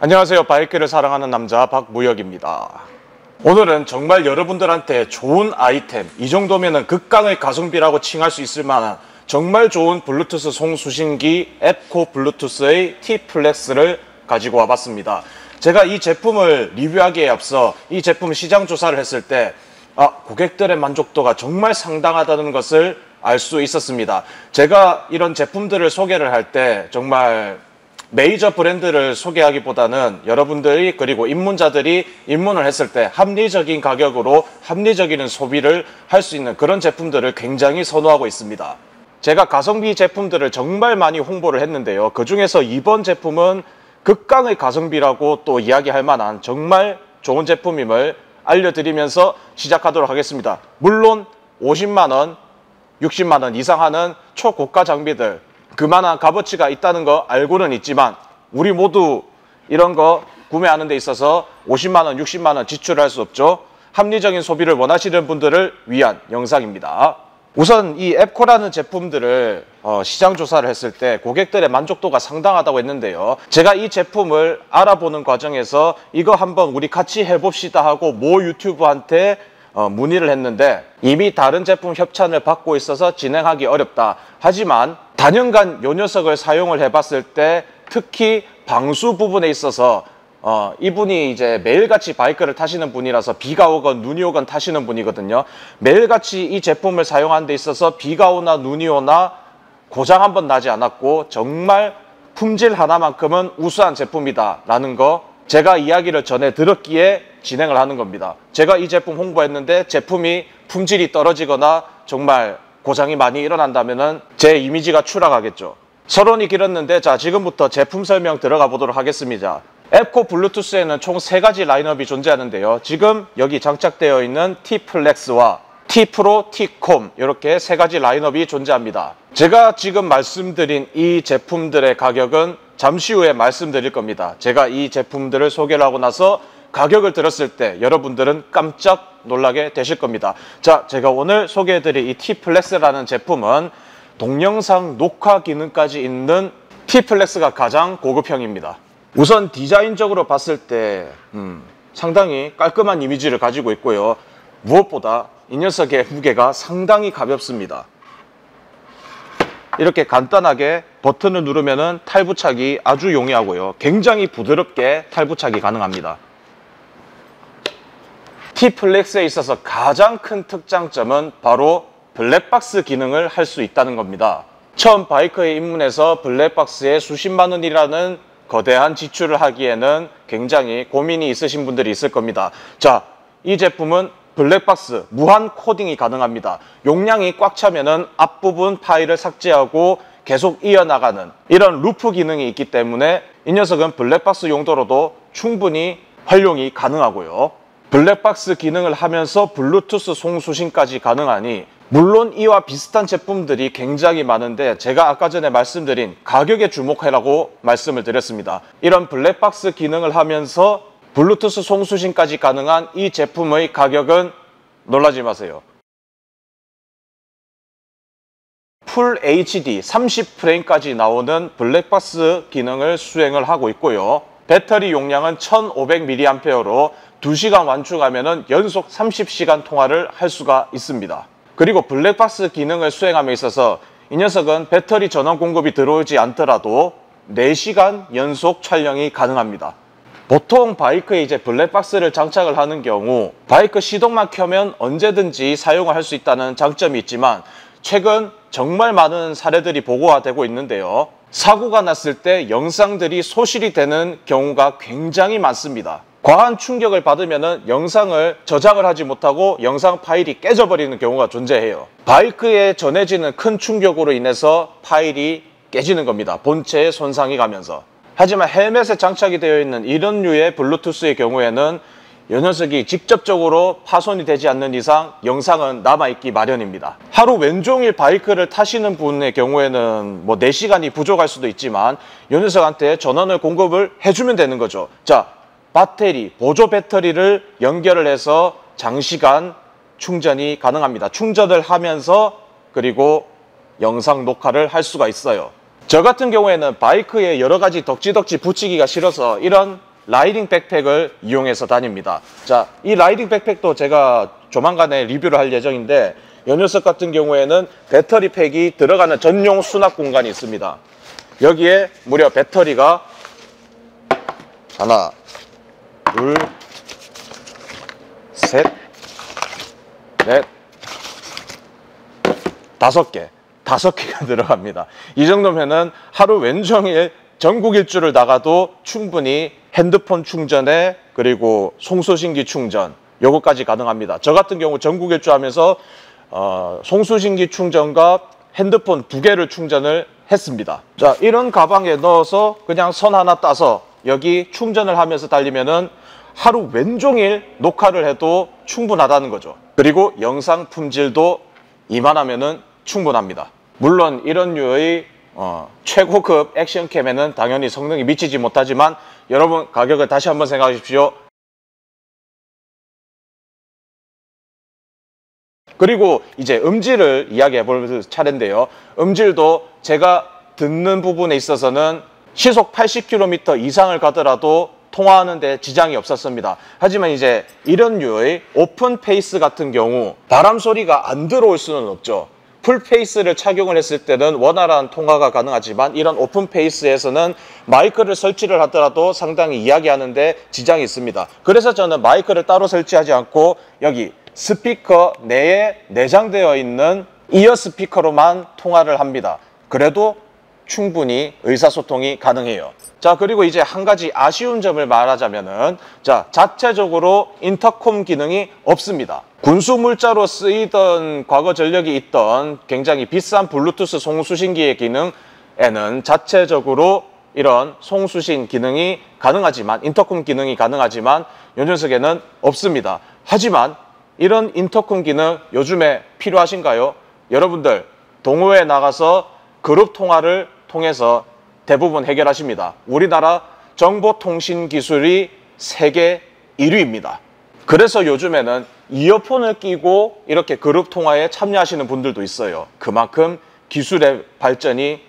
안녕하세요. 바이크를 사랑하는 남자 박무혁입니다. 오늘은 정말 여러분들한테 좋은 아이템, 이 정도면은 극강의 가성비라고 칭할 수 있을 만한 정말 좋은 블루투스 송수신기 앱코 블루투스의 T-플렉스를 가지고 와봤습니다. 제가 이 제품을 리뷰하기에 앞서 이 제품 시장 조사를 했을 때 고객들의 만족도가 정말 상당하다는 것을 알 수 있었습니다. 제가 이런 제품들을 소개를 할 때 정말 메이저 브랜드를 소개하기보다는 여러분들이 그리고 입문자들이 입문을 했을 때 합리적인 가격으로 합리적인 소비를 할 수 있는 그런 제품들을 굉장히 선호하고 있습니다. 제가 가성비 제품들을 정말 많이 홍보를 했는데요. 그 중에서 이번 제품은 극강의 가성비라고 또 이야기할 만한 정말 좋은 제품임을 알려드리면서 시작하도록 하겠습니다. 물론 50만원, 60만원 이상 하는 초고가 장비들, 그만한 값어치가 있다는 거 알고는 있지만 우리 모두 이런 거 구매하는 데 있어서 50만원, 60만원 지출할 수 없죠. 합리적인 소비를 원하시는 분들을 위한 영상입니다. 우선 이 앱코라는 제품들을 시장 조사를 했을 때 고객들의 만족도가 상당하다고 했는데요. 제가 이 제품을 알아보는 과정에서 이거 한번 우리 같이 해봅시다 하고 모 유튜브한테 문의를 했는데 이미 다른 제품 협찬을 받고 있어서 진행하기 어렵다. 하지만 단연간 이 녀석을 사용을 해봤을 때 특히 방수 부분에 있어서 이분이 이제 매일같이 바이크를 타시는 분이라서 비가 오건 눈이 오건 타시는 분이거든요. 매일같이 이 제품을 사용하는 데 있어서 비가 오나 눈이 오나 고장 한 번 나지 않았고 정말 품질 하나만큼은 우수한 제품이다 라는 거 제가 이야기를 전해 들었기에 진행을 하는 겁니다. 제가 이 제품 홍보했는데 제품이 품질이 떨어지거나 정말 고장이 많이 일어난다면 제 이미지가 추락하겠죠. 서론이 길었는데 자, 지금부터 제품 설명 들어가 보도록 하겠습니다. 앱코 블루투스에는 총 3가지 라인업이 존재하는데요. 지금 여기 장착되어 있는 T-플렉스와 T-프로, T-콤 이렇게 3가지 라인업이 존재합니다. 제가 지금 말씀드린 이 제품들의 가격은 잠시 후에 말씀드릴 겁니다. 제가 이 제품들을 소개를 하고 나서 가격을 들었을 때 여러분들은 깜짝 놀라게 되실 겁니다. 자, 제가 오늘 소개해드릴 이 T-플렉스라는 제품은 동영상 녹화 기능까지 있는 T-플렉스가 가장 고급형입니다. 우선 디자인적으로 봤을 때 상당히 깔끔한 이미지를 가지고 있고요. 무엇보다 이 녀석의 무게가 상당히 가볍습니다. 이렇게 간단하게 버튼을 누르면 탈부착이 아주 용이하고요. 굉장히 부드럽게 탈부착이 가능합니다. T-플렉스에 있어서 가장 큰 특장점은 바로 블랙박스 기능을 할 수 있다는 겁니다. 처음 바이크에 입문해서 블랙박스에 수십만 원이라는 거대한 지출을 하기에는 굉장히 고민이 있으신 분들이 있을 겁니다. 자, 이 제품은 블랙박스 무한 코딩이 가능합니다. 용량이 꽉 차면은 앞부분 파일을 삭제하고 계속 이어나가는 이런 루프 기능이 있기 때문에 이 녀석은 블랙박스 용도로도 충분히 활용이 가능하고요. 블랙박스 기능을 하면서 블루투스 송수신까지 가능하니 물론 이와 비슷한 제품들이 굉장히 많은데 제가 아까 전에 말씀드린 가격에 주목하라고 말씀을 드렸습니다. 이런 블랙박스 기능을 하면서 블루투스 송수신까지 가능한 이 제품의 가격은 놀라지 마세요. 풀 HD 30프레임까지 나오는 블랙박스 기능을 수행을 하고 있고요. 배터리 용량은 1500mAh로 2시간 완충하면 연속 30시간 통화를 할 수가 있습니다. 그리고 블랙박스 기능을 수행함에 있어서 이 녀석은 배터리 전원 공급이 들어오지 않더라도 4시간 연속 촬영이 가능합니다. 보통 바이크에 이제 블랙박스를 장착을 하는 경우 바이크 시동만 켜면 언제든지 사용을 할 수 있다는 장점이 있지만 최근 정말 많은 사례들이 보고가 되고 있는데요. 사고가 났을 때 영상들이 소실이 되는 경우가 굉장히 많습니다. 과한 충격을 받으면 영상을 저장을 하지 못하고 영상 파일이 깨져버리는 경우가 존재해요. 바이크에 전해지는 큰 충격으로 인해서 파일이 깨지는 겁니다. 본체에 손상이 가면서. 하지만 헬멧에 장착이 되어 있는 이런 류의 블루투스의 경우에는 이 녀석이 직접적으로 파손이 되지 않는 이상 영상은 남아있기 마련입니다. 하루 왼종일 바이크를 타시는 분의 경우에는 뭐 4시간이 부족할 수도 있지만 이 녀석한테 전원을 공급을 해주면 되는 거죠. 자, 배터리, 보조 배터리를 연결을 해서 장시간 충전이 가능합니다. 충전을 하면서 그리고 영상 녹화를 할 수가 있어요. 저 같은 경우에는 바이크에 여러 가지 덕지덕지 붙이기가 싫어서 이런 라이딩 백팩을 이용해서 다닙니다. 자, 이 라이딩 백팩도 제가 조만간에 리뷰를 할 예정인데 이 녀석 같은 경우에는 배터리 팩이 들어가는 전용 수납 공간이 있습니다. 여기에 무려 배터리가 하나, 둘, 셋, 넷, 다섯 개가 들어갑니다. 이 정도면은 하루 왼종일 전국 일주를 나가도 충분히 핸드폰 충전에 그리고 송수신기 충전 요거까지 가능합니다. 저 같은 경우 전국 일주 하면서 송수신기 충전과 핸드폰 2개를 충전을 했습니다. 자, 이런 가방에 넣어서 그냥 선 하나 따서 여기 충전을 하면서 달리면은 하루 왼종일 녹화를 해도 충분하다는 거죠. 그리고 영상 품질도 이만하면은 충분합니다. 물론 이런 류의 최고급 액션캠에는 당연히 성능이 미치지 못하지만 여러분 가격을 다시 한번 생각해 주십시오. 그리고 이제 음질을 이야기해 볼 차례인데요. 음질도 제가 듣는 부분에 있어서는 시속 80km 이상을 가더라도 통화하는 데 지장이 없었습니다. 하지만 이제 이런 류의 오픈 페이스 같은 경우 바람 소리가 안 들어올 수는 없죠. 풀 페이스를 착용을 했을 때는 원활한 통화가 가능하지만 이런 오픈 페이스에서는 마이크를 설치를 하더라도 상당히 이야기하는데 지장이 있습니다. 그래서 저는 마이크를 따로 설치하지 않고 여기 스피커 내에 내장되어 있는 이어 스피커로만 통화를 합니다. 그래도 충분히 의사소통이 가능해요. 자, 그리고 이제 한 가지 아쉬운 점을 말하자면은 자, 자체적으로 인터콤 기능이 없습니다. 군수물자로 쓰이던 과거 전력이 있던 굉장히 비싼 블루투스 송수신기의 기능에는 자체적으로 이런 송수신 기능이 가능하지만 인터콤 기능이 가능하지만 이 녀석에는 없습니다. 하지만 이런 인터콤 기능 요즘에 필요하신가요? 여러분들 동호회에 나가서 그룹 통화를 통해서 대부분 해결하십니다. 우리나라 정보통신 기술이 세계 1위입니다. 그래서 요즘에는 이어폰을 끼고 이렇게 그룹 통화에 참여하시는 분들도 있어요. 그만큼 기술의 발전이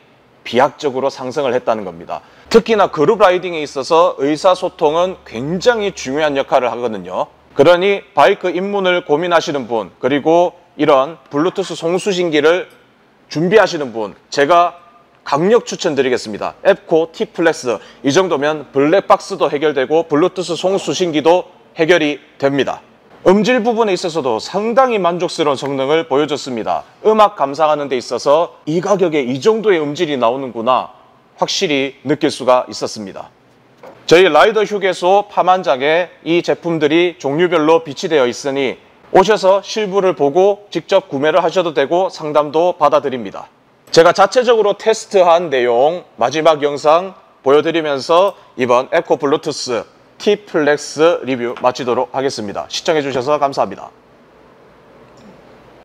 비약적으로 상승을 했다는 겁니다. 특히나 그룹 라이딩에 있어서 의사소통은 굉장히 중요한 역할을 하거든요. 그러니 바이크 입문을 고민하시는 분, 그리고 이런 블루투스 송수신기를 준비하시는 분, 제가 강력 추천드리겠습니다. 앱코 T 플렉스, 이 정도면 블랙박스도 해결되고 블루투스 송수신기도 해결이 됩니다. 음질 부분에 있어서도 상당히 만족스러운 성능을 보여줬습니다. 음악 감상하는 데 있어서 이 가격에 이 정도의 음질이 나오는구나 확실히 느낄 수가 있었습니다. 저희 라이더 휴게소 파만장에 이 제품들이 종류별로 비치되어 있으니 오셔서 실물을 보고 직접 구매를 하셔도 되고 상담도 받아드립니다. 제가 자체적으로 테스트한 내용 마지막 영상 보여드리면서 이번 앱코 블루투스 T 플렉스 리뷰 마치도록 하겠습니다. 시청해주셔서 감사합니다.